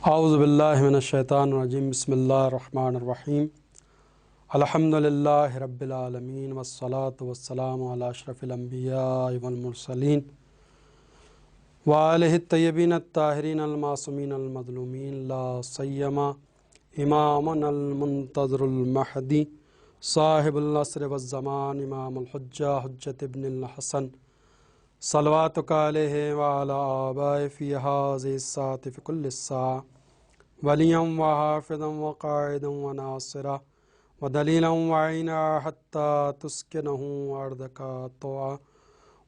اعوذ باللہ من الشیطان الرجیم بسم اللہ الرحمن الرحیم الحمدللہ رب العالمین والصلاة والسلام علی اشرف الانبیاء والمرسلین وآلہ الطیبین الطاہرین المعصومین المظلومین لا سیما امامنا المنتظر المہدی صاحب العصر والزمان امام الحجہ حجت ابن الحسن صلواتک علیہ وعلی آبائہ فی ہذہ الساعۃ فی کل ساعۃ ولیاً وحافظاً وقائداً وناصرا ودلیلا وعینا حتی تسکنہ ارضک طوعا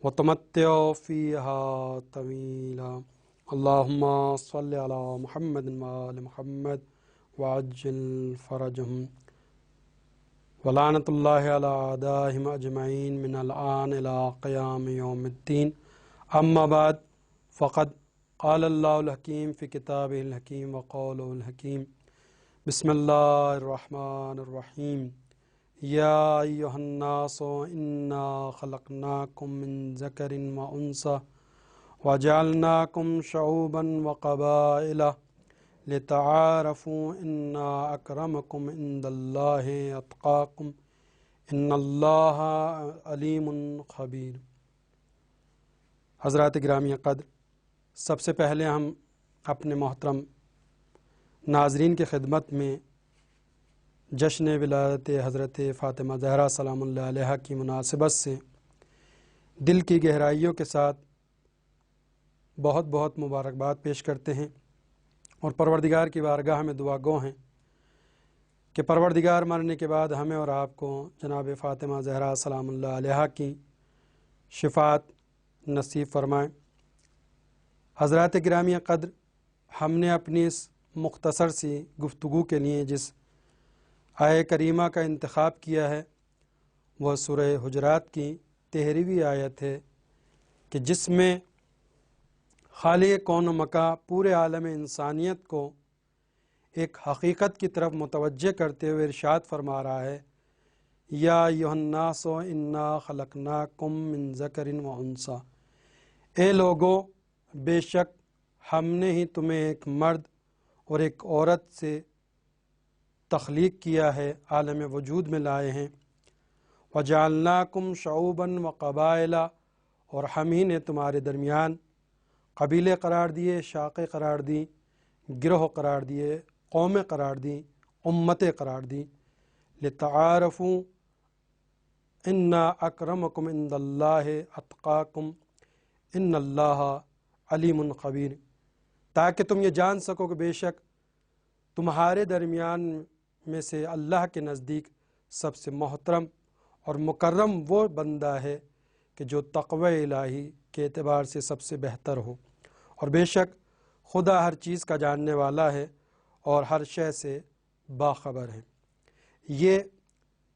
وتمتع فیہا طویلا اللہم صل علی محمد وآل محمد وعجل فرجہم ولعنت اللہ علی اعدائہم اجمعین من الآن الی قیام یوم الدین اما بعد فقد قال اللہ الحکیم فی کتابہ الحکیم وقولہ الحکیم بسم اللہ الرحمن الرحیم یا ایہا الناس انا خلقناکم من ذکر وانثی وجعلناکم شعوبا وقبائل لتعارفوا ان اکرمکم عند اللہ اتقاکم ان اللہ علیم خبیر۔ حضرات گرامی قدر، سب سے پہلے ہم اپنے محترم ناظرین کی خدمت میں جشن ولادت حضرت فاطمہ زہرا سلام اللہ علیہا کی مناسبت سے دل کی گہرائیوں کے ساتھ بہت بہت مبارکباد پیش کرتے ہیں اور پروردگار کی بارگاہ میں دعا گو ہیں کہ پروردگار مرنے کے بعد ہمیں اور آپ کو جناب فاطمہ زہرا سلام اللہ علیہا کی شفاعت نصیب فرمائیں۔ حضرات گرامی قدر، ہم نے اپنی اس مختصر سی گفتگو کے لیے جس آیہ کریمہ کا انتخاب کیا ہے وہ سورہ حجرات کی 13ویں آیت ہے کہ جس میں خالق کون و مکان پورے عالم انسانیت کو ایک حقیقت کی طرف متوجہ کرتے ہوئے ارشاد فرما رہا ہے، یا ایھا الناس انا خلقناکم من ذکر و انثی، اے لوگو بے شک ہم نے ہی تمہیں ایک مرد اور ایک عورت سے تخلیق کیا ہے، عالم وجود میں لائے ہیں، وجعلناکم شعوبا وقبائل، اور ہم ہی نے تمہارے درمیان قبیلے قرار دیے، شاخیں قرار دی، گروہ قرار دیے، قومیں قرار دی، امتیں قرار دی، لتعارفوا ان اکرمکم عند اللہ اتقاکم ان اللہ علیم خبیر، تاکہ تم یہ جان سکو کہ بے شک تمہارے درمیان میں سے اللہ کے نزدیک سب سے محترم اور مکرم وہ بندہ ہے کہ جو تقوی الہی کے اعتبار سے سب سے بہتر ہو، اور بے شک خدا ہر چیز کا جاننے والا ہے اور ہر شے سے باخبر ہے۔ یہ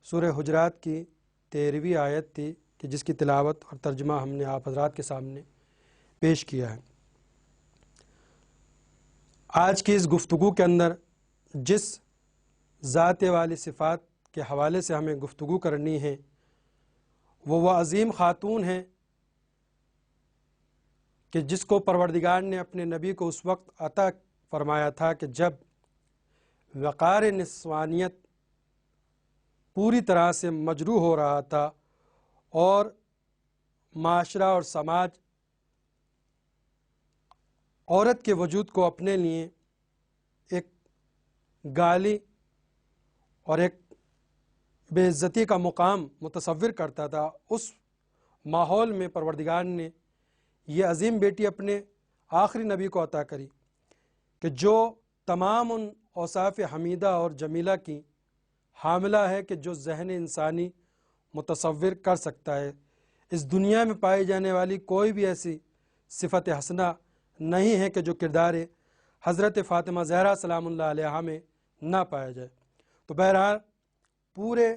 سورہ حجرات کی 13ویں آیت تھی کہ جس کی تلاوت اور ترجمہ ہم نے آپ حضرات کے سامنے پیش کیا ہے۔ آج کی اس گفتگو کے اندر جس ذات والی صفات کے حوالے سے ہمیں گفتگو کرنی ہے وہ عظیم خاتون ہے کہ جس کو پروردگار نے اپنے نبی کو اس وقت عطا فرمایا تھا کہ جب وقار نسوانیت پوری طرح سے مجروح ہو رہا تھا اور معاشرہ اور سماج عورت کے وجود کو اپنے لیے ایک گالی اور ایک بے عزتی کا مقام متصور کرتا تھا۔ اس ماحول میں پروردگار نے یہ عظیم بیٹی اپنے آخری نبی کو عطا کری کہ جو تمام ان اوصاف حمیدہ اور جمیلہ کی حاملہ ہے کہ جو ذہن انسانی متصور کر سکتا ہے۔ اس دنیا میں پائی جانے والی کوئی بھی ایسی صفت حسنہ نہیں ہے کہ جو کردار حضرت فاطمہ زہرا سلام اللہ علیہا میں نہ پایا جائے۔ تو بہرحال پورے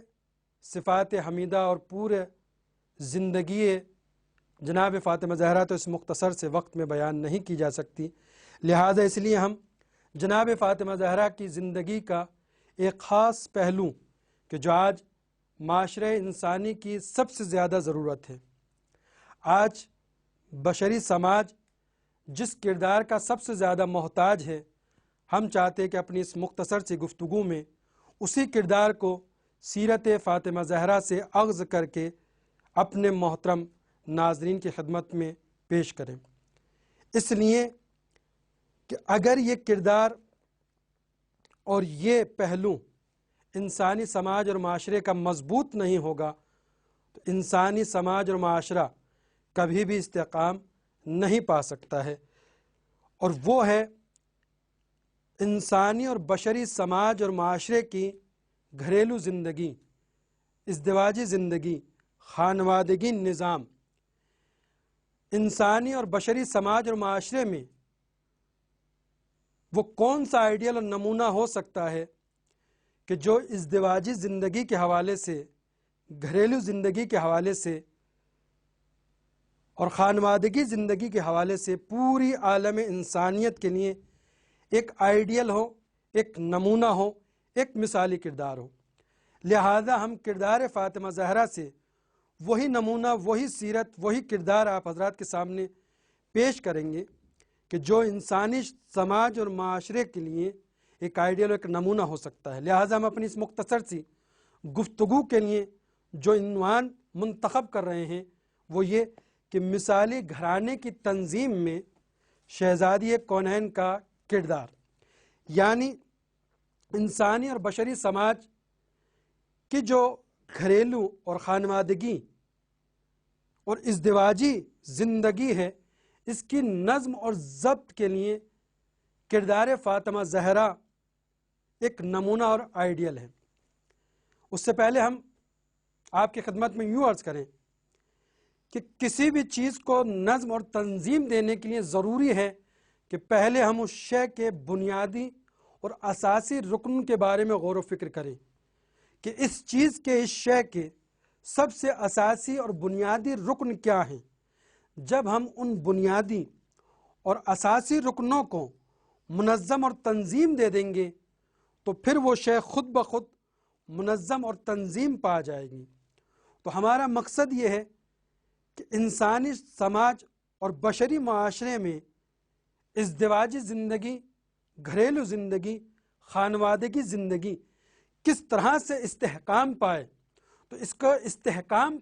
صفات حمیدہ اور پورے زندگی جناب فاطمہ زہرا تو اس مختصر سے وقت میں بیان نہیں کی جا سکتی، لہٰذا اس لیے ہم جناب فاطمہ زہرا کی زندگی کا ایک خاص پہلو کہ جو آج معاشرہ انسانی کی سب سے زیادہ ضرورت ہے، آج بشری سماج جس کردار کا سب سے زیادہ محتاج ہے، ہم چاہتے ہیں کہ اپنی اس مختصر سی گفتگو میں اسی کردار کو سیرت فاطمہ زہرا سے اخذ کر کے اپنے محترم ناظرین کی خدمت میں پیش کریں، اس لیے کہ اگر یہ کردار اور یہ پہلو انسانی سماج اور معاشرے کا مضبوط نہیں ہوگا تو انسانی سماج اور معاشرہ کبھی بھی استحکام نہیں پا سکتا ہے، اور وہ ہے انسانی اور بشری سماج اور معاشرے کی گھریلو زندگی، ازدواجی زندگی، خانوادگی نظام۔ انسانی اور بشری سماج اور معاشرے میں وہ کون سا آئیڈیل اور نمونہ ہو سکتا ہے کہ جو ازدواجی زندگی کے حوالے سے، گھریلو زندگی کے حوالے سے اور خانوادگی زندگی کے حوالے سے پوری عالم انسانیت کے لیے ایک آئیڈیل ہو، ایک نمونہ ہو، ایک مثالی کردار ہو۔ لہذا ہم کردار فاطمہ زہرا سے وہی نمونہ، وہی سیرت، وہی کردار آپ حضرات کے سامنے پیش کریں گے کہ جو انسانی سماج اور معاشرے کے لیے ایک آئیڈیل، ایک نمونہ ہو سکتا ہے۔ لہٰذا ہم اپنی اس مختصر سی گفتگو کے لیے جو عنوان منتخب کر رہے ہیں وہ یہ کہ مثالی گھرانے کی تنظیم میں شہزادی کونین کا کردار، یعنی انسانی اور بشری سماج کی جو گھریلو اور خانوادگی اور ازدواجی زندگی ہے، اس کی نظم اور ضبط کے لیے کردار فاطمہ زہرا ایک نمونہ اور آئیڈیل ہے۔ اس سے پہلے ہم آپ کی خدمت میں یوں عرض کریں کہ کسی بھی چیز کو نظم اور تنظیم دینے کے لیے ضروری ہے کہ پہلے ہم اس شے کے بنیادی اور اساسی رکن کے بارے میں غور و فکر کریں کہ اس چیز کے، اس شے کے سب سے اساسی اور بنیادی رکن کیا ہیں۔ جب ہم ان بنیادی اور اساسی رکنوں کو منظم اور تنظیم دے دیں گے تو پھر وہ شے خود بخود منظم اور تنظیم پا جائے گی۔ تو ہمارا مقصد یہ ہے کہ انسانی سماج اور بشری معاشرے میں ازدواجی زندگی، گھریلو زندگی، خانوادگی زندگی کس طرح سے استحکام پائے۔ تو اس کو استحکام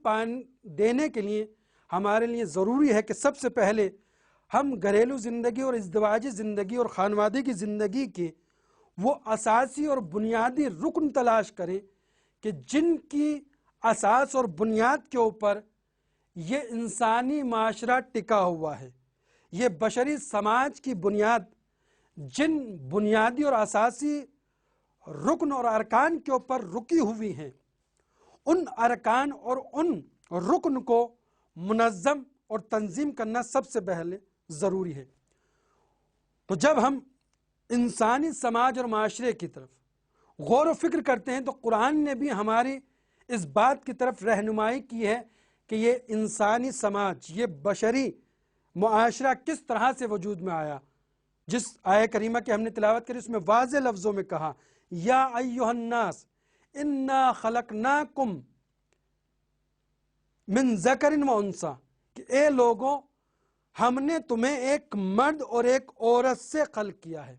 دینے کے لیے ہمارے لیے ضروری ہے کہ سب سے پہلے ہم گھریلو زندگی اور ازدواجی زندگی اور خانوادگی زندگی کے وہ اساسی اور بنیادی رکن تلاش کریں کہ جن کی اساس اور بنیاد کے اوپر یہ انسانی معاشرہ ٹکا ہوا ہے۔ یہ بشری سماج کی بنیاد جن بنیادی اور اساسی رکن اور ارکان کے اوپر رکی ہوئی ہیں، ان ارکان اور ان رکن کو منظم اور تنظیم کرنا سب سے پہلے ضروری ہے۔ تو جب ہم انسانی سماج اور معاشرے کی طرف غور و فکر کرتے ہیں تو قرآن نے بھی ہماری اس بات کی طرف رہنمائی کی ہے کہ یہ انسانی سماج، یہ بشری معاشرہ کس طرح سے وجود میں آیا۔ جس آیہ کریمہ کی ہم نے تلاوت کری اس میں واضح لفظوں میں کہا، یا ایھا الناس انا خلقناکم من ذکر و انثی، کہ اے لوگوں ہم نے تمہیں ایک مرد اور ایک عورت سے خلق کیا ہے۔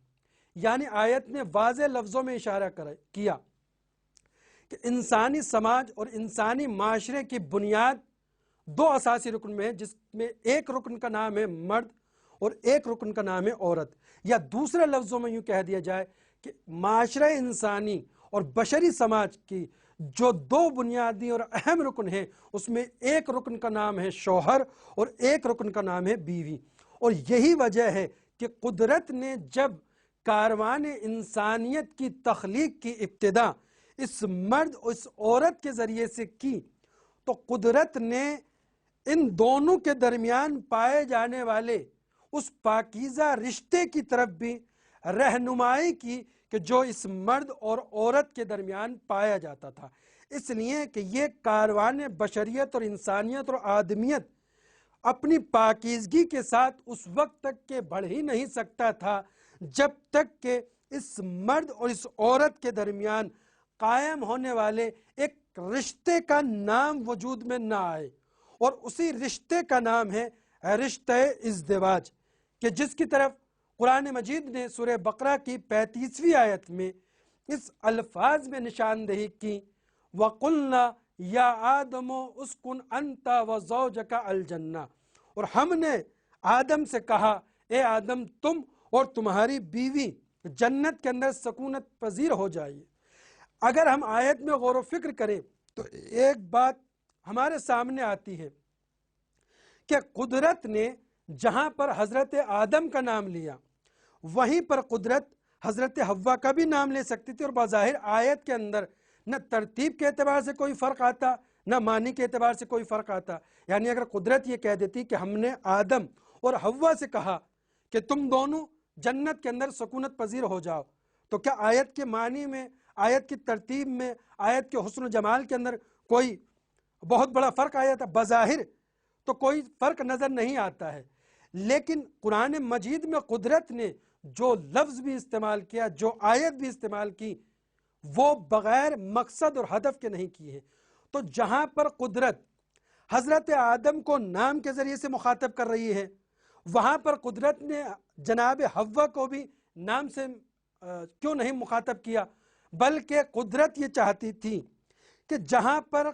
یعنی آیت نے واضح لفظوں میں اشارہ کیا کہ انسانی سماج اور انسانی معاشرے کی بنیاد دو اساسی رکن میں ہے، جس میں ایک رکن کا نام ہے مرد اور ایک رکن کا نام ہے عورت، یا دوسرے لفظوں میں یوں کہہ دیا جائے کہ معاشرہ انسانی اور بشری سماج کی جو دو بنیادی اور اہم رکن ہیں اس میں ایک رکن کا نام ہے شوہر اور ایک رکن کا نام ہے بیوی۔ اور یہی وجہ ہے کہ قدرت نے جب کاروان انسانیت کی تخلیق کی ابتدا اس مرد اور اس عورت کے ذریعے سے کی تو قدرت نے ان دونوں کے درمیان پائے جانے والے اس پاکیزہ رشتے کی طرف بھی رہنمائی کی کہ جو اس مرد اور عورت کے درمیان پایا جاتا تھا، اس لیے کہ یہ کاروان بشریت اور انسانیت اور آدمیت اپنی پاکیزگی کے ساتھ اس وقت تک کہ بڑھ ہی نہیں سکتا تھا جب تک کہ اس مرد اور اس عورت کے درمیان قائم ہونے والے ایک رشتے کا نام وجود میں نہ آئے، اور اسی رشتے کا نام ہے رشتہ ازدواج، کہ جس کی طرف قرآن مجید نے سورہ بقرہ کی 35ویں آیت میں اس الفاظ میں نشاندہی کی وَقُلْنَا یا آدم اسکن انت وزوجک الجنہ، اور ہم نے آدم سے کہا اے آدم تم اور تمہاری بیوی جنت کے اندر سکونت پذیر ہو جائیے۔ اگر ہم آیت میں غور و فکر کریں تو ایک بات ہمارے سامنے آتی ہے کہ قدرت نے جہاں پر حضرت آدم کا نام لیا وہیں پر قدرت حضرت حوا کا بھی نام لے سکتی تھی، اور بظاہر آیت کے اندر نہ ترتیب کے اعتبار سے کوئی فرق آتا نہ معنی کے اعتبار سے کوئی فرق آتا۔ یعنی اگر قدرت یہ کہہ دیتی کہ ہم نے آدم اور حوا سے کہا کہ تم دونوں جنت کے اندر سکونت پذیر ہو جاؤ، تو کیا آیت کے معنی میں، آیت کی ترتیب میں، آیت کے حسن و جمال کے اندر کوئی بہت بڑا فرق آیا تھا؟ بظاہر تو کوئی فرق نظر نہیں آتا ہے، لیکن قرآن مجید میں قدرت نے جو لفظ بھی استعمال کیا، جو آیت بھی استعمال کی، وہ بغیر مقصد اور ہدف کے نہیں کی ہے۔ تو جہاں پر قدرت حضرت آدم کو نام کے ذریعے سے مخاطب کر رہی ہے، وہاں پر قدرت نے جناب حوا کو بھی نام سے کیوں نہیں مخاطب کیا؟ بلکہ قدرت یہ چاہتی تھی کہ جہاں پر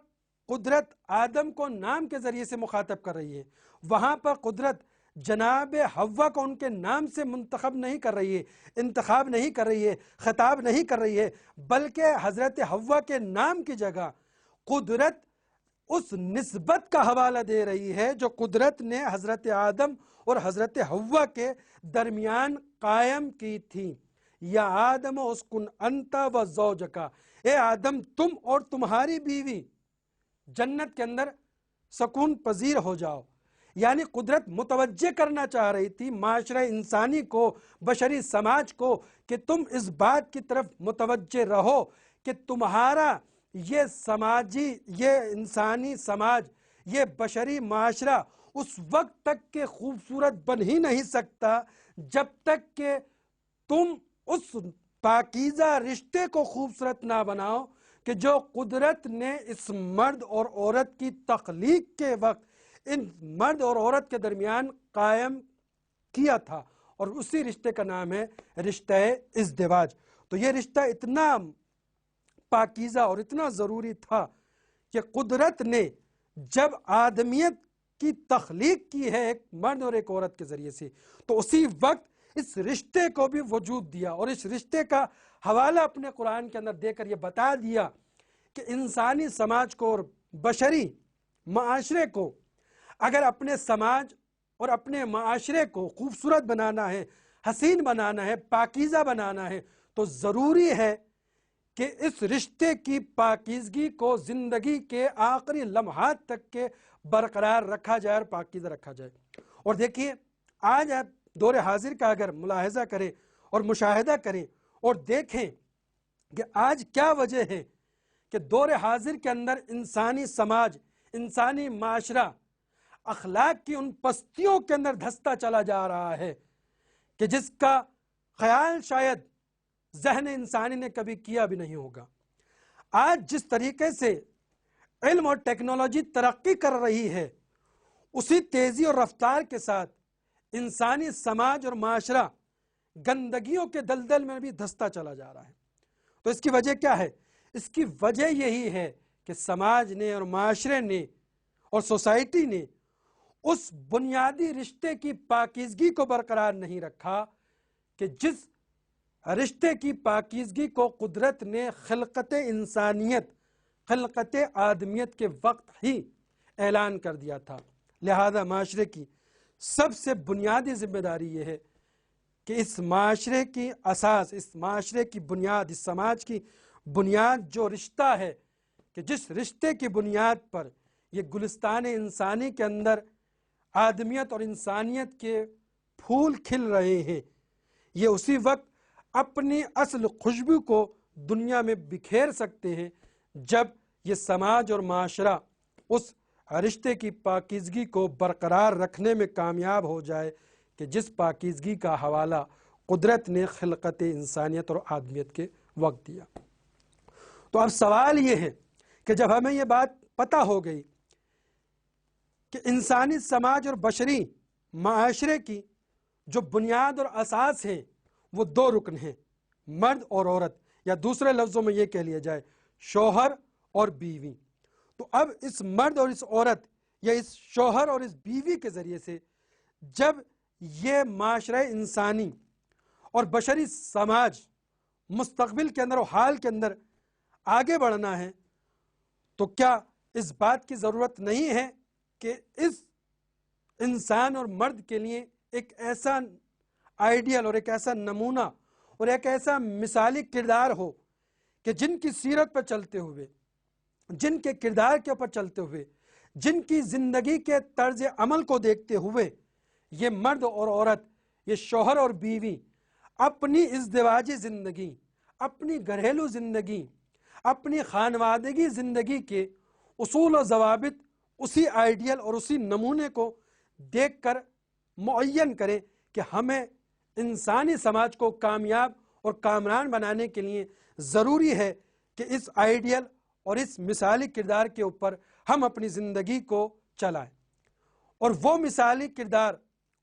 قدرت آدم کو نام کے ذریعے سے مخاطب کر رہی ہے، وہاں پر قدرت جناب حوا کو ان کے نام سے منتخب نہیں کر رہی ہے، انتخاب نہیں کر رہی ہے، خطاب نہیں کر رہی ہے، بلکہ حضرت حوا کے نام کی جگہ قدرت اس نسبت کا حوالہ دے رہی ہے جو قدرت نے حضرت آدم اور حضرت حوا کے درمیان قائم کی تھی۔ یا آدم اسکن انت و زوجکا، اے آدم تم اور تمہاری بیوی جنت کے اندر سکون پذیر ہو جاؤ۔ یعنی قدرت متوجہ کرنا چاہ رہی تھی معاشرہ انسانی کو، بشری سماج کو، کہ تم اس بات کی طرف متوجہ رہو کہ تمہارا یہ سماجی، یہ انسانی سماج، یہ بشری معاشرہ اس وقت تک کہ خوبصورت بن ہی نہیں سکتا جب تک کہ تم اس پاکیزہ رشتے کو خوبصورت نہ بناؤ کہ جو قدرت نے اس مرد اور عورت کی تخلیق کے وقت ان مرد اور عورت کے درمیان قائم کیا تھا، اور اسی رشتے کا نام ہے رشتہ ازدواج۔ تو یہ رشتہ اتنا پاکیزہ اور اتنا ضروری تھا کہ قدرت نے جب آدمیت کی تخلیق کی ہے ایک مرد اور ایک عورت کے ذریعے سے، تو اسی وقت اس رشتے کو بھی وجود دیا، اور اس رشتے کا حوالہ اپنے قرآن کے اندر دے کر یہ بتا دیا کہ انسانی سماج کو اور بشری معاشرے کو اگر اپنے سماج اور اپنے معاشرے کو خوبصورت بنانا ہے، حسین بنانا ہے، پاکیزہ بنانا ہے، تو ضروری ہے کہ اس رشتے کی پاکیزگی کو زندگی کے آخری لمحات تک کے برقرار رکھا جائے اور پاکیزہ رکھا جائے۔ اور دیکھیے آج آپ دور حاضر کا اگر ملاحظہ کریں اور مشاہدہ کریں اور دیکھیں کہ آج کیا وجہ ہے کہ دور حاضر کے اندر انسانی سماج، انسانی معاشرہ اخلاق کی ان پستیوں کے اندر دھستا چلا جا رہا ہے کہ جس کا خیال شاید ذہن انسانی نے کبھی کیا بھی نہیں ہوگا۔ آج جس طریقے سے علم اور ٹیکنالوجی ترقی کر رہی ہے، اسی تیزی اور رفتار کے ساتھ انسانی سماج اور معاشرہ گندگیوں کے دلدل میں بھی دھستا چلا جا رہا ہے۔ تو اس کی وجہ کیا ہے؟ اس کی وجہ یہی ہے کہ سماج نے اور معاشرے نے اور سوسائٹی نے اس بنیادی رشتے کی پاکیزگی کو برقرار نہیں رکھا کہ جس رشتے کی پاکیزگی کو قدرت نے خلقت انسانیت، خلقت آدمیت کے وقت ہی اعلان کر دیا تھا۔ لہذا معاشرے کی سب سے بنیادی ذمہ داری یہ ہے کہ اس معاشرے کی اساس، اس معاشرے کی بنیاد، اس سماج کی بنیاد جو رشتہ ہے، کہ جس رشتے کی بنیاد پر یہ گلستان انسانی کے اندر آدمیت اور انسانیت کے پھول کھل رہے ہیں، یہ اسی وقت اپنی اصل خوشبو کو دنیا میں بکھیر سکتے ہیں جب یہ سماج اور معاشرہ اس رشتے کی پاکیزگی کو برقرار رکھنے میں کامیاب ہو جائے کہ جس پاکیزگی کا حوالہ قدرت نے خلقت انسانیت اور آدمیت کے وقت دیا۔ تو اب سوال یہ ہے کہ جب ہمیں یہ بات پتہ ہو گئی کہ انسانی سماج اور بشری معاشرے کی جو بنیاد اور اساس ہیں وہ دو رکن ہیں، مرد اور عورت، یا دوسرے لفظوں میں یہ کہہ لیا جائے شوہر اور بیوی۔ تو اب اس مرد اور اس عورت یا اس شوہر اور اس بیوی کے ذریعے سے جب یہ معاشرہ انسانی اور بشری سماج مستقبل کے اندر اور حال کے اندر آگے بڑھنا ہے، تو کیا اس بات کی ضرورت نہیں ہے کہ اس انسان اور مرد کے لیے ایک ایسا آئیڈیل اور ایک ایسا نمونہ اور ایک ایسا مثالی کردار ہو کہ جن کی سیرت پر چلتے ہوئے، جن کے کردار کے اوپر چلتے ہوئے، جن کی زندگی کے طرز عمل کو دیکھتے ہوئے یہ مرد اور عورت، یہ شوہر اور بیوی اپنی ازدواجی زندگی، اپنی گھریلو زندگی، اپنی خانوادگی زندگی کے اصول و ضوابط اسی آئیڈیل اور اسی نمونے کو دیکھ کر معین کریں کہ ہمیں انسانی سماج کو کامیاب اور کامران بنانے کے لیے ضروری ہے کہ اس آئیڈیل اور اس مثالی کردار کے اوپر ہم اپنی زندگی کو چلائیں، اور وہ مثالی کردار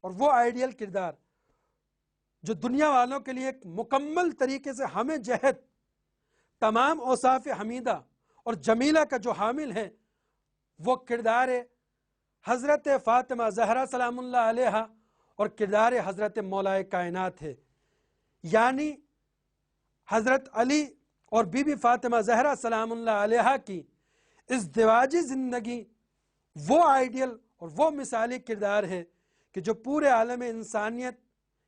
اور وہ آئیڈیل کردار جو دنیا والوں کے لیے ایک مکمل طریقے سے ہمیں جہت تمام اوصاف حمیدہ اور جمیلہ کا جو حامل ہے، وہ کردار حضرت فاطمہ زہرا سلام اللہ علیہا اور کردار حضرت مولا کائنات ہے، یعنی حضرت علی اور بی بی فاطمہ زہرا سلام اللہ علیہا کی ازدواجی زندگی وہ آئیڈیل اور وہ مثالی کردار ہے کہ جو پورے عالم انسانیت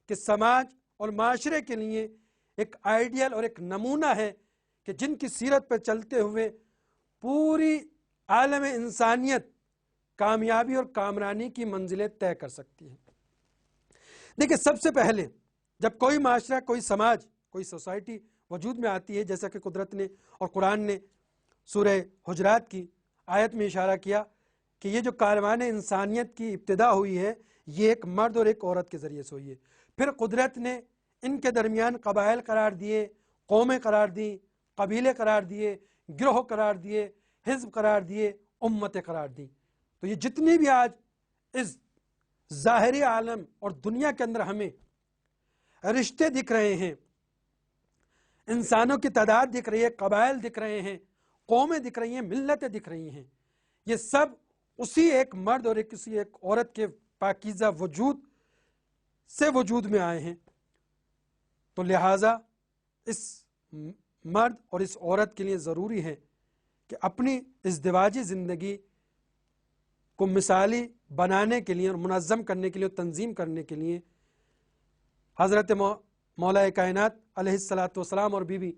کے سماج اور معاشرے کے لیے ایک آئیڈیل اور ایک نمونہ ہے کہ جن کی سیرت پر چلتے ہوئے پوری عالم انسانیت کامیابی اور کامرانی کی منزلیں طے کر سکتی ہے۔ دیکھیں، سب سے پہلے جب کوئی معاشرہ، کوئی سماج، کوئی سوسائٹی وجود میں آتی ہے، جیسا کہ قدرت نے اور قرآن نے سورہ حجرات کی آیت میں اشارہ کیا کہ یہ جو کاروان انسانیت کی ابتدا ہوئی ہے یہ ایک مرد اور ایک عورت کے ذریعے سے ہوئی ہے، پھر قدرت نے ان کے درمیان قبائل قرار دیے، قومیں قرار دیں، قبیلے قرار دیے، گروہ قرار دیے، حزب قرار دیے، امتیں قرار دیں۔ تو یہ جتنی بھی آج اس ظاہری عالم اور دنیا کے اندر ہمیں رشتے دکھ رہے ہیں، انسانوں کی تعداد دکھ رہی ہے، قبائل دکھ رہے ہیں، قومیں دکھ رہی ہیں، ملتیں دکھ رہی ہیں، یہ سب اسی ایک مرد اور کسی ایک عورت کے پاکیزہ وجود سے وجود میں آئے ہیں۔ تو لہٰذا اس مرد اور اس عورت کے لیے ضروری ہے کہ اپنی ازدواجی زندگی کو مثالی بنانے کے لیے اور منظم کرنے کے لیے اور تنظیم کرنے کے لیے حضرت مولا کائنات علیہ الصلاۃ والسلام اور بی بی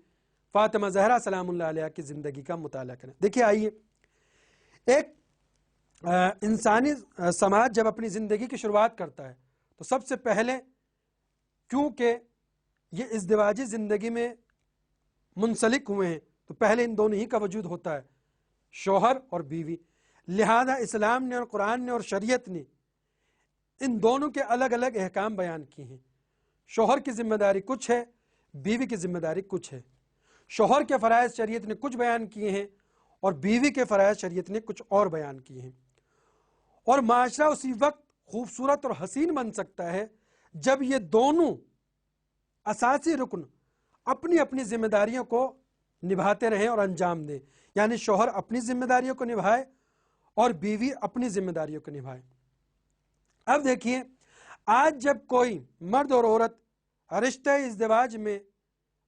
فاطمہ زہرا سلام اللہ علیہ کی زندگی کا مطالعہ کریں۔ دیکھیے، آئیے، ایک انسانی سماج جب اپنی زندگی کی شروعات کرتا ہے تو سب سے پہلے کیونکہ یہ ازدواجی زندگی میں منسلک ہوئے ہیں تو پہلے ان دونوں ہی کا وجود ہوتا ہے، شوہر اور بیوی۔ لہذا اسلام نے اور قرآن نے اور شریعت نے ان دونوں کے الگ الگ احکام بیان کیے ہیں۔ شوہر کی ذمہ داری کچھ ہے، بیوی کی ذمہ داری کچھ ہے۔ شوہر کے فرائض شریعت نے کچھ بیان کیے ہیں اور بیوی کے فرائض شریعت نے کچھ اور بیان کیے ہیں، اور معاشرہ اسی وقت خوبصورت اور حسین بن سکتا ہے جب یہ دونوں اساسی رکن اپنی اپنی ذمہ داریوں کو نبھاتے رہیں اور انجام دیں، یعنی شوہر اپنی ذمہ داریوں کو نبھائے اور بیوی اپنی ذمہ داریوں کو نبھائے۔ اب دیکھیے، آج جب کوئی مرد اور عورت رشتہ ازدواج میں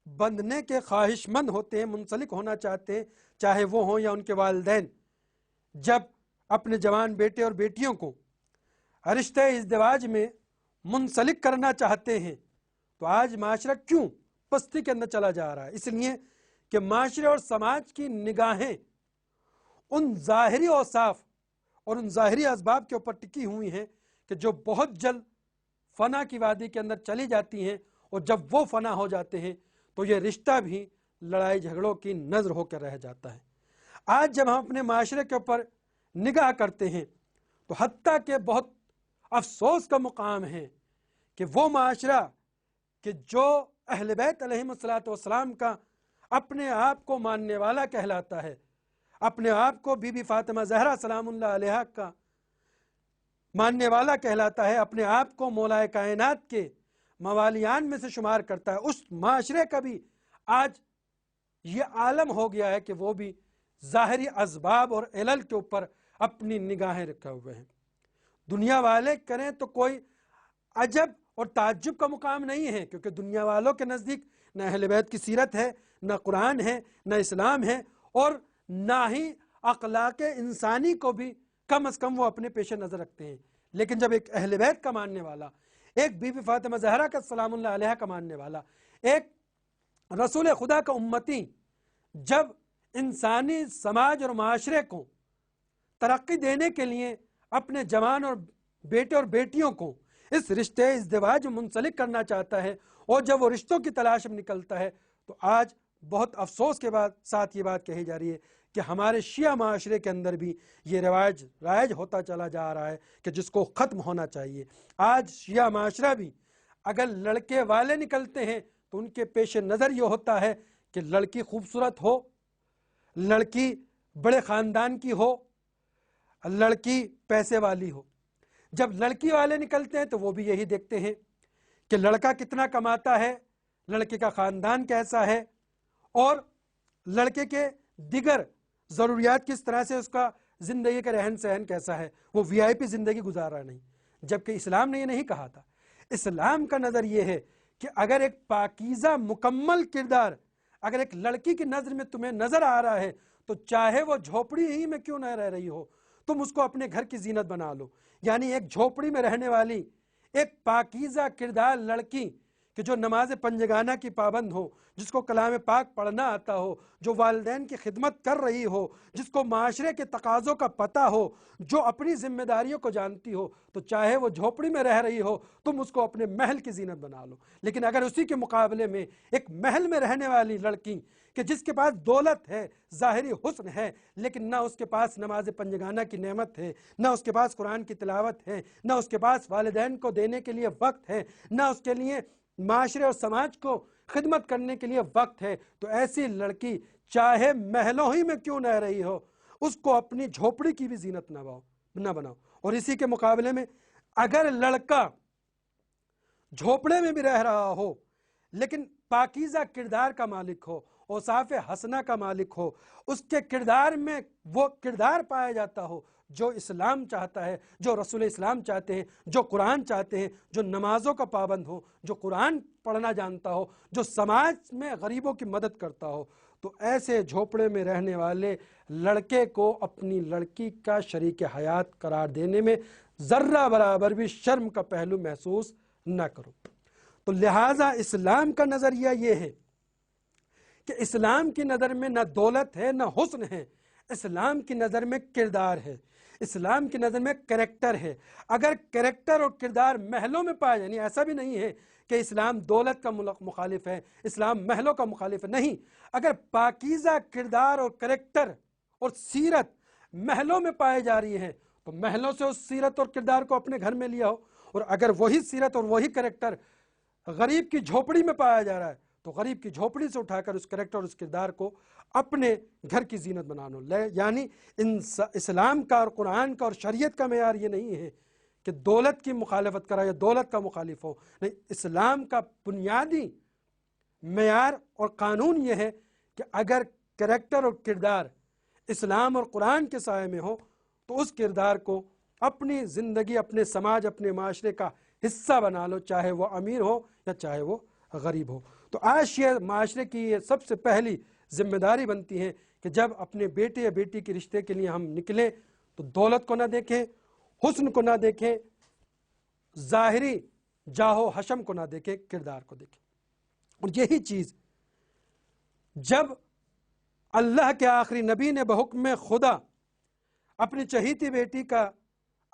بندھنے کے خواہش مند ہوتے ہیں، منسلک ہونا چاہتے ہیں، چاہے وہ ہوں یا ان کے والدین، جب اپنے جوان بیٹے اور بیٹیوں کو رشتہ ازدواج میں منسلک کرنا چاہتے ہیں تو آج معاشرہ کیوں پستی کے اندر چلا جا رہا ہے؟ اس لیے کہ معاشرے اور سماج کی نگاہیں ان ظاہری اوصاف اور ان ظاہری اسباب کے اوپر ٹکی ہوئی ہیں کہ جو بہت جلد فنا کی وادی کے اندر چلی جاتی ہیں، اور جب وہ فنا ہو جاتے ہیں تو یہ رشتہ بھی لڑائی جھگڑوں کی نظر ہو کر رہ جاتا ہے۔ آج جب ہم اپنے معاشرے کے اوپر نگاہ کرتے ہیں تو حتیٰ کہ بہت افسوس کا مقام ہے کہ وہ معاشرہ کہ جو اہل بیت علیہم الصلوۃ والسلام کا اپنے آپ کو ماننے والا کہلاتا ہے، اپنے آپ کو بی بی فاطمہ زہرا سلام اللہ علیہا کا ماننے والا کہلاتا ہے، اپنے آپ کو مولا کائنات کے موالیان میں سے شمار کرتا ہے، اس معاشرے کا بھی آج یہ عالم ہو گیا ہے کہ وہ بھی ظاہری اسباب اور علل کے اوپر اپنی نگاہیں رکھے ہوئے ہیں۔ دنیا والے کریں تو کوئی عجب اور تعجب کا مقام نہیں ہے، کیونکہ دنیا والوں کے نزدیک نہ اہل بیت کی سیرت ہے، نہ قرآن ہے، نہ اسلام ہے، اور نہ ہی اخلاق انسانی کو بھی کم از کم وہ اپنے پیش نظر رکھتے ہیں۔ لیکن جب ایک اہل بیت کا ماننے والا، ایک بی بی فاطمہ زہرا کا سلام اللہ علیہ کا ماننے والا، ایک رسول خدا کا امتی، جب انسانی سماج اور معاشرے کو ترقی دینے کے لیے اپنے جوان اور بیٹے اور بیٹیوں کو اس رشتے ازدواج میں منسلک کرنا چاہتا ہے، اور جب وہ رشتوں کی تلاش میں نکلتا ہے، تو آج بہت افسوس کے ساتھ یہ بات کہی جا رہی ہے کہ ہمارے شیعہ معاشرے کے اندر بھی یہ رائج ہوتا چلا جا رہا ہے کہ جس کو ختم ہونا چاہیے۔ آج شیعہ معاشرہ بھی اگر لڑکے والے نکلتے ہیں تو ان کے پیش نظر یہ ہوتا ہے کہ لڑکی خوبصورت ہو، لڑکی بڑے خاندان کی ہو، لڑکی پیسے والی ہو۔ جب لڑکی والے نکلتے ہیں تو وہ بھی یہی دیکھتے ہیں کہ لڑکا کتنا کماتا ہے، لڑکے کا خاندان کیسا ہے، اور لڑکے کے دیگر ضروریات کس طرح سے، اس کا زندگی کا رہن سہن کیسا ہے، وہ وی آئی پی زندگی گزار رہا نہیں۔ جبکہ اسلام نے یہ نہیں کہا تھا۔ اسلام کا نظر یہ ہے کہ اگر ایک پاکیزہ مکمل کردار اگر ایک لڑکی کی نظر میں تمہیں نظر آ رہا ہے، تو چاہے وہ جھوپڑی ہی میں کیوں نہ رہ رہی ہو، تم اس کو اپنے گھر کی زینت بنا لو۔ یعنی ایک جھوپڑی میں رہنے والی ایک پاکیزہ کردار لڑکی کہ جو نماز پنجگانہ کی پابند ہو، جس کو کلام پاک پڑھنا آتا ہو، جو والدین کی خدمت کر رہی ہو، جس کو معاشرے کے تقاضوں کا پتہ ہو، جو اپنی ذمہ داریوں کو جانتی ہو، تو چاہے وہ جھوپڑی میں رہ رہی ہو، تم اس کو اپنے محل کی زینت بنا لو۔ لیکن اگر اسی کے مقابلے میں ایک محل میں رہنے والی لڑکی کہ جس کے پاس دولت ہے، ظاہری حسن ہے، لیکن نہ اس کے پاس نماز پنجگانہ کی نعمت ہے، نہ اس کے پاس قرآن کی تلاوت ہے، نہ اس کے پاس والدین کو دینے کے لیے وقت ہے، نہ اس کے لیے معاشرے اور سماج کو خدمت کرنے کے لیے وقت ہے، تو ایسی لڑکی چاہے محلوں ہی میں کیوں نہ رہی ہو، اس کو اپنی جھوپڑی کی بھی زینت نہ بناؤ۔ اور اسی کے مقابلے میں اگر لڑکا جھوپڑے میں بھی رہ رہا ہو لیکن پاکیزہ کردار کا مالک ہو، اوصاف حسنہ کا مالک ہو، اس کے کردار میں وہ کردار پایا جاتا ہو جو اسلام چاہتا ہے، جو رسول اسلام چاہتے ہیں، جو قرآن چاہتے ہیں، جو نمازوں کا پابند ہو، جو قرآن پڑھنا جانتا ہو، جو سماج میں غریبوں کی مدد کرتا ہو، تو ایسے جھوپڑے میں رہنے والے لڑکے کو اپنی لڑکی کا شریک حیات قرار دینے میں ذرہ برابر بھی شرم کا پہلو محسوس نہ کرو۔ تو لہٰذا اسلام کا نظریہ یہ ہے کہ اسلام کی نظر میں نہ دولت ہے نہ حسن ہے، اسلام کی نظر میں کردار ہے، اسلام کی نظر میں کریکٹر ہے۔ اگر کریکٹر اور کردار محلوں میں پائے، یعنی ایسا بھی نہیں ہے کہ اسلام دولت کا مخالف ہے، اسلام محلوں کا مخالف ہے، نہیں، اگر پاکیزہ کردار اور کریکٹر اور سیرت محلوں میں پائے جا رہی ہے تو محلوں سے اس سیرت اور کردار کو اپنے گھر میں لیا ہو، اور اگر وہی سیرت اور وہی کریکٹر غریب کی جھوپڑی میں پایا جا رہا ہے تو غریب کی جھوپڑی سے اٹھا کر اس کریکٹر اور اس کردار کو اپنے گھر کی زینت بنانا لے۔ یعنی اسلام کا اور قرآن کا اور شریعت کا معیار یہ نہیں ہے کہ دولت کی مخالفت کرا یا دولت کا مخالف ہو، نہیں، اسلام کا بنیادی معیار اور قانون یہ ہے کہ اگر کریکٹر اور کردار اسلام اور قرآن کے سائے میں ہو تو اس کردار کو اپنی زندگی، اپنے سماج، اپنے معاشرے کا حصہ بنا لو، چاہے وہ امیر ہو یا چاہے وہ غریب ہو۔ تو آج شیعہ معاشرے کی یہ سب سے پہلی ذمہ داری بنتی ہے کہ جب اپنے بیٹے یا بیٹی کے رشتے کے لیے ہم نکلیں تو دولت کو نہ دیکھیں، حسن کو نہ دیکھیں، ظاہری جاہ و حشم کو نہ دیکھیں، کردار کو دیکھیں۔ اور یہی چیز جب اللہ کے آخری نبی نے بحکم خدا اپنی چہیتی بیٹی کا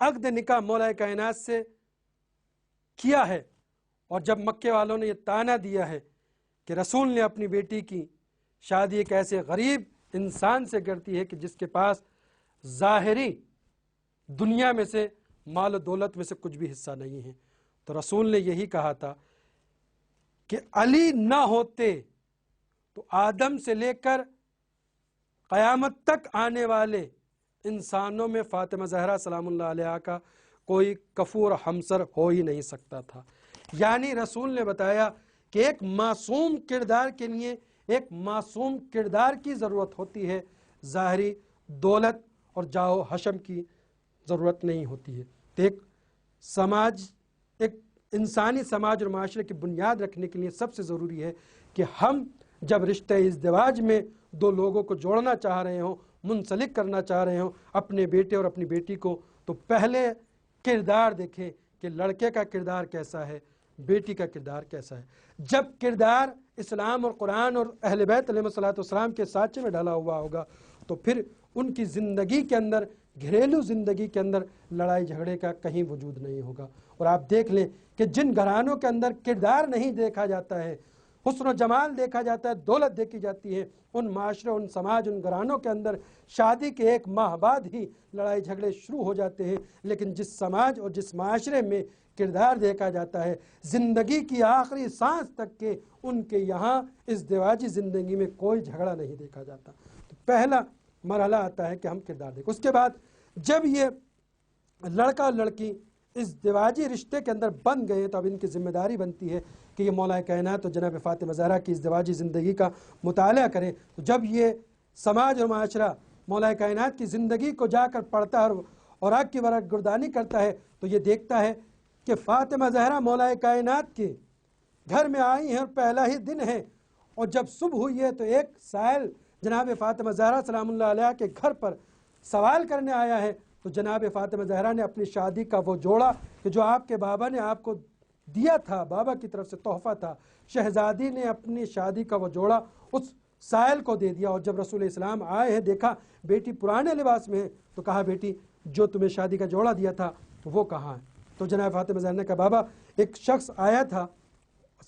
عقد نکاح مولا کائنات سے کیا ہے، اور جب مکے والوں نے یہ تانا دیا ہے کہ رسول نے اپنی بیٹی کی شادی ایک ایسے غریب انسان سے کرتی ہے کہ جس کے پاس ظاہری دنیا میں سے مال و دولت میں سے کچھ بھی حصہ نہیں ہے، تو رسول نے یہی کہا تھا کہ علی نہ ہوتے تو آدم سے لے کر قیامت تک آنے والے انسانوں میں فاطمہ زہرا سلام اللہ علیہا کا کوئی کفور ہمسر ہو ہی نہیں سکتا تھا۔ یعنی رسول نے بتایا کہ ایک معصوم کردار کے لیے ایک معصوم کردار کی ضرورت ہوتی ہے، ظاہری دولت اور جاہ و حشم کی ضرورت نہیں ہوتی ہے۔ تو ایک انسانی سماج اور معاشرے کی بنیاد رکھنے کے لیے سب سے ضروری ہے کہ ہم جب رشتہ ازدواج میں دو لوگوں کو جوڑنا چاہ رہے ہوں، منسلک کرنا چاہ رہے ہوں اپنے بیٹے اور اپنی بیٹی کو، تو پہلے کردار دیکھیں کہ لڑکے کا کردار کیسا ہے، بیٹی کا کردار کیسا ہے۔ جب کردار اسلام اور قرآن اور اہل بیت علیہ السلام کے سانچے میں ڈھلا ہوا ہوگا تو پھر ان کی زندگی کے اندر، گھریلو زندگی کے اندر لڑائی جھگڑے کا کہیں وجود نہیں ہوگا۔ اور آپ دیکھ لیں کہ جن گھرانوں کے اندر کردار نہیں دیکھا جاتا ہے، حسن و جمال دیکھا جاتا ہے، دولت دیکھی جاتی ہے، ان معاشرے، ان سماج، ان گھرانوں کے اندر شادی کے 1 ماہ بعد ہی لڑائی جھگڑے شروع ہو جاتے ہیں۔ لیکن جس سماج اور جس معاشرے میں کردار دیکھا جاتا ہے، زندگی کی آخری سانس تک کے ان کے یہاں ازدواجی زندگی میں کوئی جھگڑا نہیں دیکھا جاتا۔ تو پہلا مرحلہ آتا ہے کہ ہم کردار دیکھیں۔ اس کے بعد جب یہ لڑکا اور لڑکی ازدواجی رشتے کے اندر بن گئے تو اب ان کی ذمہ داری بنتی ہے کہ یہ مولا کائنات اور جناب فاطمہ زہرا کی ازدواجی زندگی کا مطالعہ کریں۔ تو جب یہ سماج اور معاشرہ مولا کائنات کی زندگی کو جا کر پڑھتا ہے اور آگ کی ورق گردانی کرتا ہے تو یہ دیکھتا ہے کہ فاطمہ زہرا مولا کائنات کے گھر میں آئی ہیں اور پہلا ہی دن ہے، اور جب صبح ہوئی ہے تو ایک سائل جناب فاطمہ زہرا سلام اللہ علیہ کے گھر پر سوال کرنے آیا ہے۔ تو جناب فاطمہ زہرا نے اپنی شادی کا وہ جوڑا کہ جو آپ کے بابا نے آپ کو دیا تھا، بابا کی طرف سے تحفہ تھا، شہزادی نے اپنی شادی کا وہ جوڑا اس سائل کو دے دیا۔ اور جب رسول اسلام آئے ہیں، دیکھا بیٹی پرانے لباس میں ہے، تو کہا بیٹی جو تمہیں شادی کا جوڑا دیا تھا تو وہ کہاں ہے؟ تو جناب فاطمہ زہرا نے کہا بابا ایک شخص آیا تھا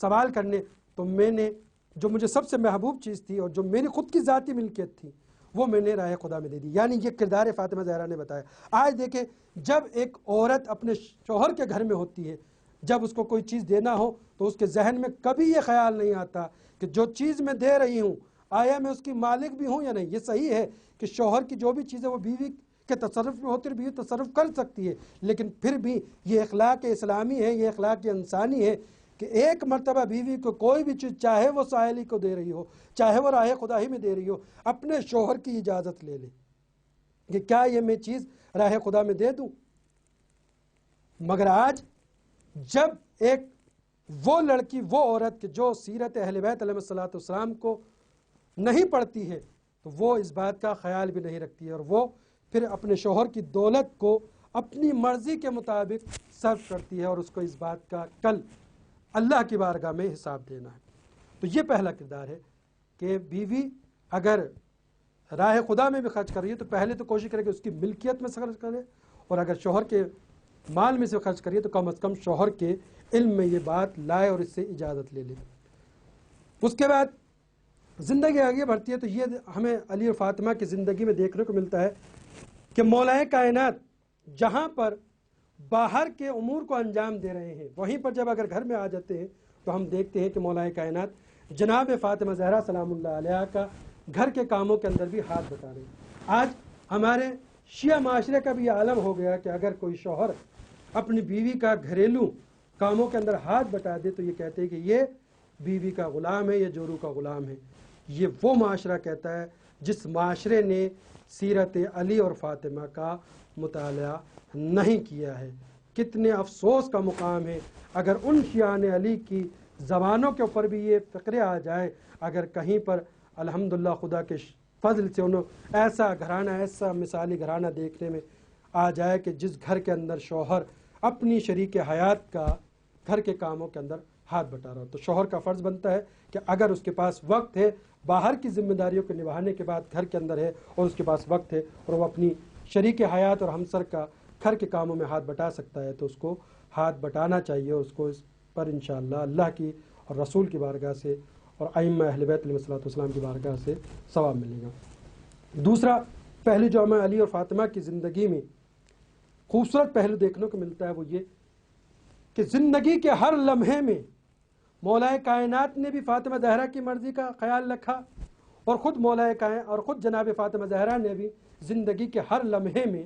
سوال کرنے، تو میں نے جو مجھے سب سے محبوب چیز تھی اور جو میری خود کی ذاتی ملکیت تھی وہ میں نے راہ خدا میں دے دی۔ یعنی یہ کردار فاطمہ زہرا نے بتایا۔ آج دیکھیں جب ایک عورت اپنے شوہر کے گھر میں ہوتی ہے، جب اس کو کوئی چیز دینا ہو تو اس کے ذہن میں کبھی یہ خیال نہیں آتا کہ جو چیز میں دے رہی ہوں آیا میں اس کی مالک بھی ہوں یا نہیں۔ یہ صحیح ہے کہ شوہر کی جو بھی چیزیں وہ بیوی کے تصرف میں ہوتی ہے، بیوی تصرف کر سکتی ہے، لیکن پھر بھی یہ اخلاق اسلامی ہے، یہ اخلاق انسانی ہے کہ ایک مرتبہ بیوی کو کوئی بھی چیز چاہے وہ سائلی کو دے رہی ہو، چاہے وہ راہ خدا ہی میں دے رہی ہو، اپنے شوہر کی اجازت لے لے کہ کیا یہ میں چیز راہ خدا میں دے دوں۔ مگر آج جب ایک وہ لڑکی، وہ عورت جو سیرت اہل بیت علیہ السلام کو نہیں پڑھتی ہے تو وہ اس بات کا خیال بھی نہیں رکھتی ہے، اور وہ پھر اپنے شوہر کی دولت کو اپنی مرضی کے مطابق صرف کرتی ہے، اور اس کو اس بات کا کل اللہ کی بارگاہ میں حساب دینا ہے۔ تو یہ پہلا کردار ہے کہ بیوی اگر راہ خدا میں بھی خرچ کر رہی ہے تو پہلے تو کوشش کرے کہ اس کی ملکیت میں سے خرچ کرے، اور اگر شوہر کے مال میں سے خرچ کریے تو کم از کم شوہر کے علم میں یہ بات لائے اور اس سے اجازت لے لے۔ اس کے بعد زندگی آگے بڑھتی ہے تو یہ ہمیں علی اور فاطمہ کی زندگی میں دیکھنے کو ملتا ہے کہ مولا کائنات جہاں پر باہر کے امور کو انجام دے رہے ہیں، وہیں پر جب اگر گھر میں آ جاتے ہیں تو ہم دیکھتے ہیں کہ مولا کائنات جناب فاطمہ زہرا سلام اللہ علیہ کا گھر کے کاموں کے اندر بھی ہاتھ بٹا رہے ہیں۔ آج ہمارے شیعہ معاشرے کا بھی یہ عالم ہو گیا کہ اگر کوئی شوہر اپنی بیوی کا گھریلو کاموں کے اندر ہاتھ بٹا دے تو یہ کہتے ہیں کہ یہ بیوی کا غلام ہے، یہ جورو کا غلام ہے۔ یہ وہ معاشرہ کہتا ہے جس معاشرے نے سیرت علی اور فاطمہ کا مطالعہ نہیں کیا ہے۔ کتنے افسوس کا مقام ہے اگر ان شیعان علی کی زبانوں کے اوپر بھی یہ فقرے آ جائے، اگر کہیں پر الحمدللہ خدا کے فضل سے انہوں ایسا گھرانہ، ایسا مثالی گھرانہ دیکھنے میں آ جائے کہ جس گھر کے اندر شوہر اپنی شریک حیات کا گھر کے کاموں کے اندر ہاتھ بٹا رہا ہو، تو شوہر کا فرض بنتا ہے کہ اگر اس کے پاس وقت ہے، باہر کی ذمہ داریوں کو نبھانے کے بعد گھر کے اندر ہے اور اس کے پاس وقت ہے اور وہ اپنی شریک حیات اور ہمسر کا گھر کے کاموں میں ہاتھ بٹا سکتا ہے تو اس کو ہاتھ بٹانا چاہیے، اس کو اس پر انشاءاللہ اللہ کی اور رسول کی بارگاہ سے اور ائمہ اہل بیت علیہ السلام کی بارگاہ سے ثواب ملے گا۔ دوسرا پہلو جو ہمیں علی اور فاطمہ کی زندگی میں خوبصورت پہلو دیکھنے کو ملتا ہے وہ یہ کہ زندگی کے ہر لمحے میں مولا کائنات نے بھی فاطمہ زہرا کی مرضی کا خیال رکھا، اور خود جناب فاطمہ زہرا نے بھی زندگی کے ہر لمحے میں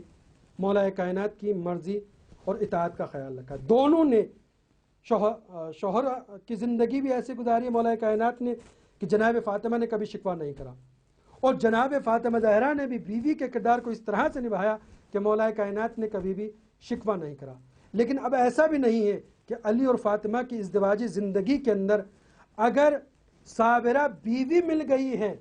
مولا کائنات کی مرضی اور اطاعت کا خیال رکھا. دونوں نے شوہر کی زندگی بھی ایسے گزاری ہے مولا کائنات نے کہ جناب فاطمہ نے کبھی شکوہ نہیں کرا, اور جناب فاطمہ زہرا نے بھی بیوی کے کردار کو اس طرح سے نبھایا کہ مولا کائنات نے کبھی بھی شکوہ نہیں کرا. لیکن اب ایسا بھی نہیں ہے کہ علی اور فاطمہ کی ازدواجی زندگی کے اندر اگر صابرہ بیوی مل گئی ہے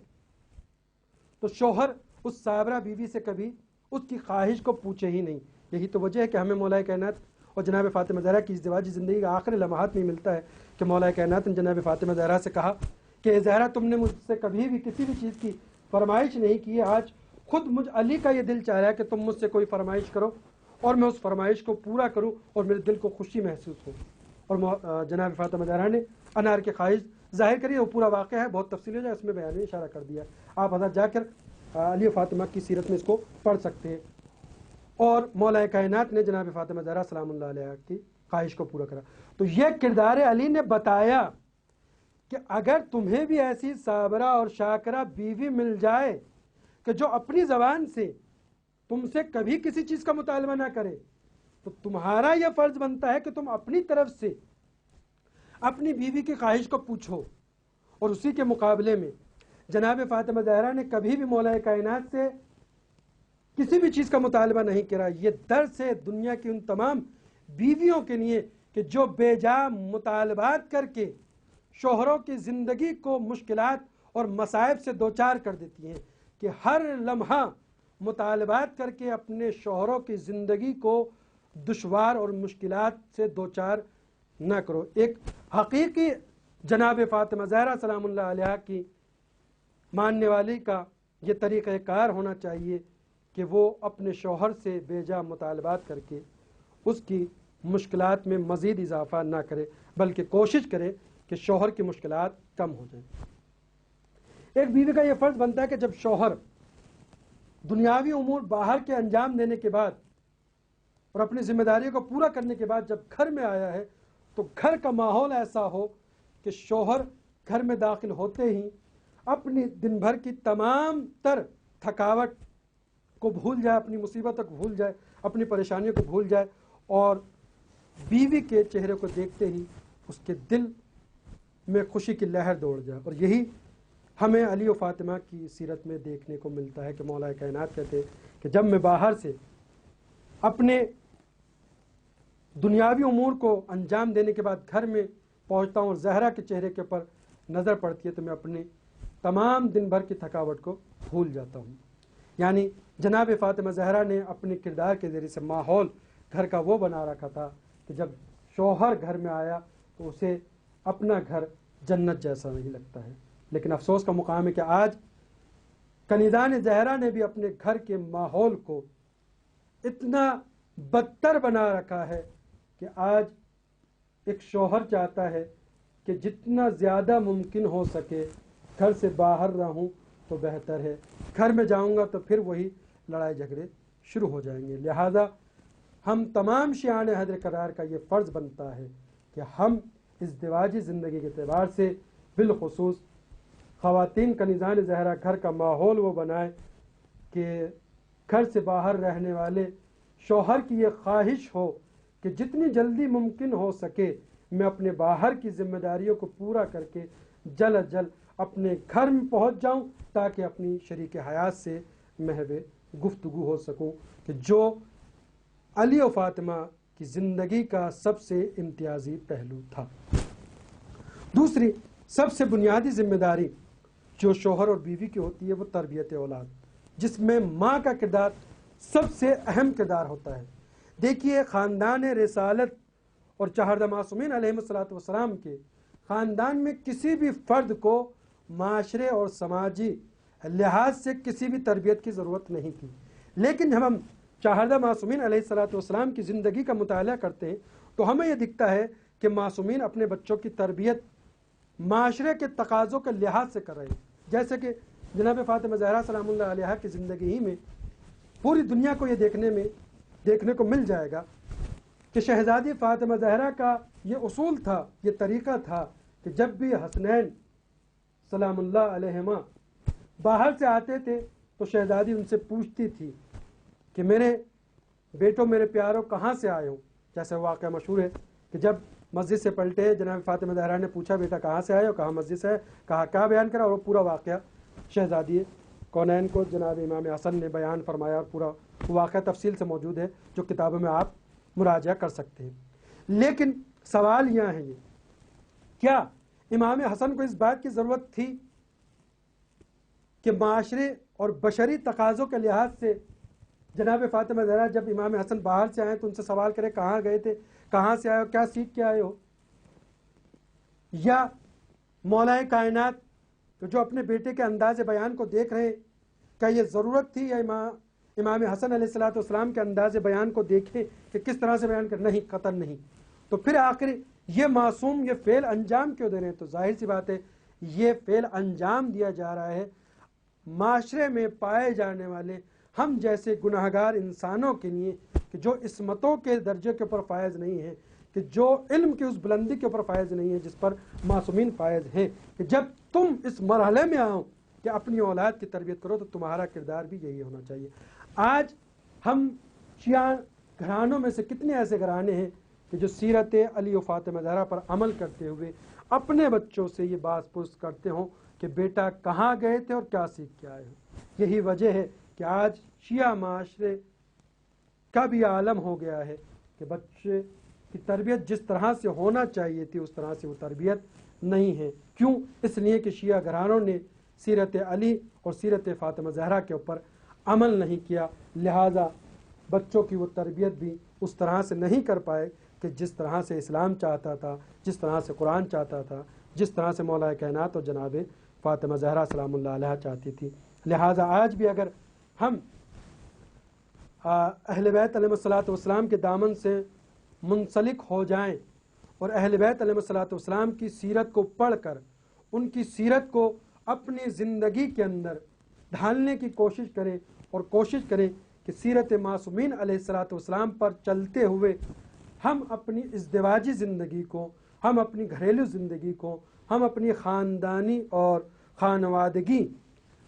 تو شوہر اس صابرہ بیوی سے کبھی اس کی خواہش کو پوچھے ہی نہیں. یہی تو وجہ ہے کہ ہمیں مولا کائنات اور جناب فاطمہ زہرا کی ازدواجی زندگی کا آخری لمحات میں ملتا ہے کہ مولا کائنات نے جناب فاطمہ زہرا سے کہا کہ زہرا تم نے مجھ سے کبھی بھی کسی بھی چیز کی فرمائش نہیں کی ہے, آج خود مجھ علی کا یہ دل چاہ رہا ہے کہ تم مجھ سے کوئی فرمائش کرو اور میں اس فرمائش کو پورا کروں اور میرے دل کو خوشی محسوس ہو. اور جناب فاطمہ زہرا نے انار کی خواہش ظاہر کری. وہ پورا واقعہ ہے, بہت تفصیل ہو جائے, اس میں بیان اشارہ کر دیا, آپ حضرات جا کر علی و فاطمہ کی سیرت میں اس کو پڑھ سکتے ہیں. اور مولا کائنات نے جناب فاطمہ زہرا سلام اللہ علیہ کی خواہش کو پورا کرا. تو یہ کردار علی نے بتایا کہ اگر تمہیں بھی ایسی صابرہ اور شاکرہ بیوی مل جائے کہ جو اپنی زبان سے تم سے کبھی کسی چیز کا مطالبہ نہ کرے, تو تمہارا یہ فرض بنتا ہے کہ تم اپنی طرف سے اپنی بیوی کی خواہش کو پوچھو. اور اسی کے مقابلے میں جناب فاطمہ زہرا نے کبھی بھی مولا کائنات سے کسی بھی چیز کا مطالبہ نہیں کرا. یہ درس ہے دنیا کی ان تمام بیویوں کے لیے کہ جو بے جا مطالبات کر کے شوہروں کی زندگی کو مشکلات اور مصائب سے دوچار کر دیتی ہیں, کہ ہر لمحہ مطالبات کر کے اپنے شوہروں کی زندگی کو دشوار اور مشکلات سے دوچار نہ کرو. ایک حقیقی جناب فاطمہ زہرا سلام اللہ علیہ کی ماننے والی کا یہ طریقہ کار ہونا چاہیے کہ وہ اپنے شوہر سے بے جا مطالبات کر کے اس کی مشکلات میں مزید اضافہ نہ کرے, بلکہ کوشش کرے کہ شوہر کی مشکلات کم ہو جائیں. ایک بیوی کا یہ فرض بنتا ہے کہ جب شوہر دنیاوی امور باہر کے انجام دینے کے بعد اور اپنی ذمہ داریوں کو پورا کرنے کے بعد جب گھر میں آیا ہے تو گھر کا ماحول ایسا ہو کہ شوہر گھر میں داخل ہوتے ہی اپنی دن بھر کی تمام تر تھکاوٹ کو بھول جائے, اپنی مصیبتوں کو بھول جائے, اپنی پریشانیوں کو بھول جائے, اور بیوی کے چہرے کو دیکھتے ہی اس کے دل میں خوشی کی لہر دوڑ جائے. اور یہی ہمیں علی و فاطمہ کی سیرت میں دیکھنے کو ملتا ہے کہ مولا کائنات کہتے ہیں کہ جب میں باہر سے اپنے دنیاوی امور کو انجام دینے کے بعد گھر میں پہنچتا ہوں اور زہرا کے چہرے کے اوپر نظر پڑتی ہے تو میں اپنے تمام دن بھر کی تھکاوٹ کو بھول جاتا ہوں. یعنی جناب فاطمہ زہرا نے اپنے کردار کے ذریعے سے ماحول گھر کا وہ بنا رکھا تھا کہ جب شوہر گھر میں آیا تو اسے اپنا گھر جنت جیسا نہیں لگتا ہے. لیکن افسوس کا مقام ہے کہ آج کنیزان زہرا نے بھی اپنے گھر کے ماحول کو اتنا بدتر بنا رکھا ہے کہ آج ایک شوہر چاہتا ہے کہ جتنا زیادہ ممکن ہو سکے گھر سے باہر رہوں تو بہتر ہے, گھر میں جاؤں گا تو پھر وہی لڑائی جھگڑے شروع ہو جائیں گے. لہذا ہم تمام شیعان حیدر کرار کا یہ فرض بنتا ہے کہ ہم ازدواجی زندگی کے اعتبار سے بالخصوص خواتین کنیزان زہرا گھر کا ماحول وہ بنائے کہ گھر سے باہر رہنے والے شوہر کی یہ خواہش ہو کہ جتنی جلدی ممکن ہو سکے میں اپنے باہر کی ذمہ داریوں کو پورا کر کے جلد از جلد اپنے گھر میں پہنچ جاؤں تاکہ اپنی شریک حیات سے محو گفتگو ہو سکوں, کہ جو علی و فاطمہ کی زندگی کا سب سے امتیازی پہلو تھا. دوسری سب سے بنیادی ذمہ داری جو شوہر اور بیوی کی ہوتی ہے وہ تربیت اولاد, جس میں ماں کا کردار سب سے اہم کردار ہوتا ہے. دیکھیے خاندان رسالت اور چہاردہ معصومین علیہ الصلوۃ والسلام کے خاندان میں کسی بھی فرد کو معاشرے اور سماجی لحاظ سے کسی بھی تربیت کی ضرورت نہیں تھی. لیکن جب ہم چہاردہ معصومین علیہ الصلوۃ والسلام کی زندگی کا مطالعہ کرتے ہیں تو ہمیں یہ دکھتا ہے کہ معصومین اپنے بچوں کی تربیت معاشرے کے تقاضوں کے لحاظ سے کر رہے ہیں. جیسے کہ جناب فاطمہ زہرا سلام اللہ علیہ کی زندگی ہی میں پوری دنیا کو یہ دیکھنے کو مل جائے گا کہ شہزادی فاطمہ زہرا کا یہ اصول تھا, یہ طریقہ تھا کہ جب بھی حسنین سلام اللہ علیہما باہر سے آتے تھے تو شہزادی ان سے پوچھتی تھی کہ میرے بیٹوں میرے پیاروں کہاں سے آئے ہو, جیسے واقعہ مشہور ہے کہ جب مسجد سے پلٹے جناب فاطمہ زہرا نے پوچھا بیٹا کہاں سے آئے ہو؟ کہا مسجد سے ہے۔ کہا کیا بیان کرا؟ اور وہ پورا واقعہ شہزادی کونین کو جناب امام حسن نے بیان فرمایا، اور پورا واقعہ تفصیل سے موجود ہے جو کتابوں میں آپ مراجعہ کر سکتے ہیں۔ لیکن سوال یہاں ہے، یہ کیا امام حسن کو اس بات کی ضرورت تھی کہ معاشرے اور بشری تقاضوں کے لحاظ سے جناب فاطمہ زہرا جب امام حسن باہر سے آئے تو ان سے سوال کرے کہاں گئے تھے، کہاں سے آئے ہو، کیا سیکھ کے آئے ہو؟ یا مولا کائنات جو اپنے بیٹے کے انداز بیان کو دیکھ رہے، کیا یہ ضرورت تھی یا امام حسن علیہ الصلوۃ والسلام کے انداز بیان کو دیکھیں کہ کس طرح سے بیان کر؟ نہیں، قطعاً نہیں۔ تو پھر آخر یہ معصوم یہ فعل انجام کیوں دے رہے ہیں؟ تو ظاہر سی بات ہے یہ فعل انجام دیا جا رہا ہے معاشرے میں پائے جانے والے ہم جیسے گناہگار انسانوں کے لیے کہ جو عصمتوں کے درجے کے اوپر فائز نہیں ہیں، کہ جو علم کی اس بلندی کے اوپر فائز نہیں ہے جس پر معصومین فائز ہیں، کہ جب تم اس مرحلے میں آؤ کہ اپنی اولاد کی تربیت کرو تو تمہارا کردار بھی یہی ہونا چاہیے۔ آج ہم شیعہ گھرانوں میں سے کتنے ایسے گھرانے ہیں کہ جو سیرت علی و فاطمہ زہرا پر عمل کرتے ہوئے اپنے بچوں سے یہ بات پرس کرتے ہوں کہ بیٹا کہاں گئے تھے اور کیا سیکھ کے آئے ہو۔ یہی وجہ ہے کہ آج شیعہ معاشرے کا بھی عالم ہو گیا ہے کہ بچے کی تربیت جس طرح سے ہونا چاہیے تھی اس طرح سے وہ تربیت نہیں ہے۔ کیوں؟ اس لیے کہ شیعہ گھرانوں نے سیرت علی اور سیرت فاطمہ زہرا کے اوپر عمل نہیں کیا، لہذا بچوں کی وہ تربیت بھی اس طرح سے نہیں کر پائے کہ جس طرح سے اسلام چاہتا تھا، جس طرح سے قرآن چاہتا تھا، جس طرح سے مولا کائنات اور جناب فاطمہ زہرا سلام اللہ علیہ چاہتی تھی۔ لہٰذا آج بھی اگر ہم اہل بیت علیہ الصلوۃ والسلام کے دامن سے منسلک ہو جائیں اور اہل بیت علیہ الصلوۃ والسلام کی سیرت کو پڑھ کر ان کی سیرت کو اپنی زندگی کے اندر ڈھالنے کی کوشش کریں اور کوشش کریں کہ سیرت معصومین علیہ الصلوۃ والسلام پر چلتے ہوئے ہم اپنی ازدواجی زندگی کو، ہم اپنی گھریلو زندگی کو، ہم اپنی خاندانی اور خانوادگی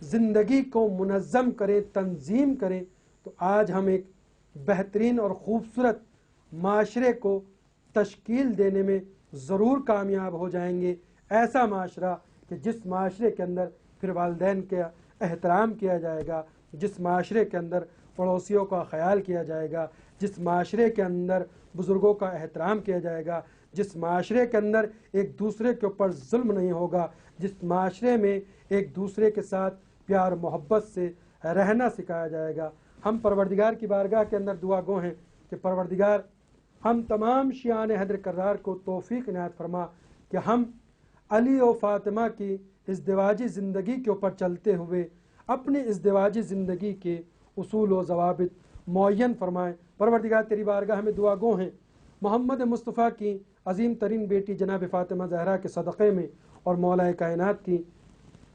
زندگی کو منظم کریں، تنظیم کریں، تو آج ہم ایک بہترین اور خوبصورت معاشرے کو تشکیل دینے میں ضرور کامیاب ہو جائیں گے۔ ایسا معاشرہ کہ جس معاشرے کے اندر پھر والدین کا احترام کیا جائے گا، جس معاشرے کے اندر پڑوسیوں کا خیال کیا جائے گا، جس معاشرے کے اندر بزرگوں کا احترام کیا جائے گا، جس معاشرے کے اندر ایک دوسرے کے اوپر ظلم نہیں ہوگا، جس معاشرے میں ایک دوسرے کے ساتھ پیار محبت سے رہنا سکھایا جائے گا۔ ہم پروردگار کی بارگاہ کے اندر دعا گو ہیں کہ پروردگار ہم تمام شیعان حیدر کرار کو توفیق عنایت فرما کہ ہم علی و فاطمہ کی ازدواجی زندگی کے اوپر چلتے ہوئے اپنی ازدواجی زندگی کے اصول و ضوابط معین فرمائیں۔ پروردگار تیری بارگاہ میں دعا گو ہیں محمد مصطفیٰ کی عظیم ترین بیٹی جناب فاطمہ زہرا کے صدقے میں اور مولا کائنات کی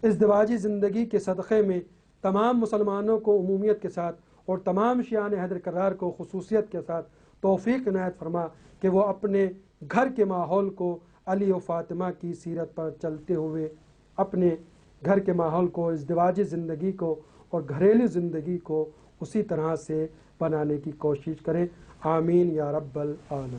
ازدواجی زندگی کے صدقے میں تمام مسلمانوں کو عمومیت کے ساتھ اور تمام شیعان حیدر کرار کو خصوصیت کے ساتھ توفیق عنایت فرما کہ وہ اپنے گھر کے ماحول کو علی و فاطمہ کی سیرت پر چلتے ہوئے اپنے گھر کے ماحول کو، ازدواجی زندگی کو اور گھریلو زندگی کو اسی طرح سے بنانے کی کوشش کریں۔ آمین یا رب العالمین۔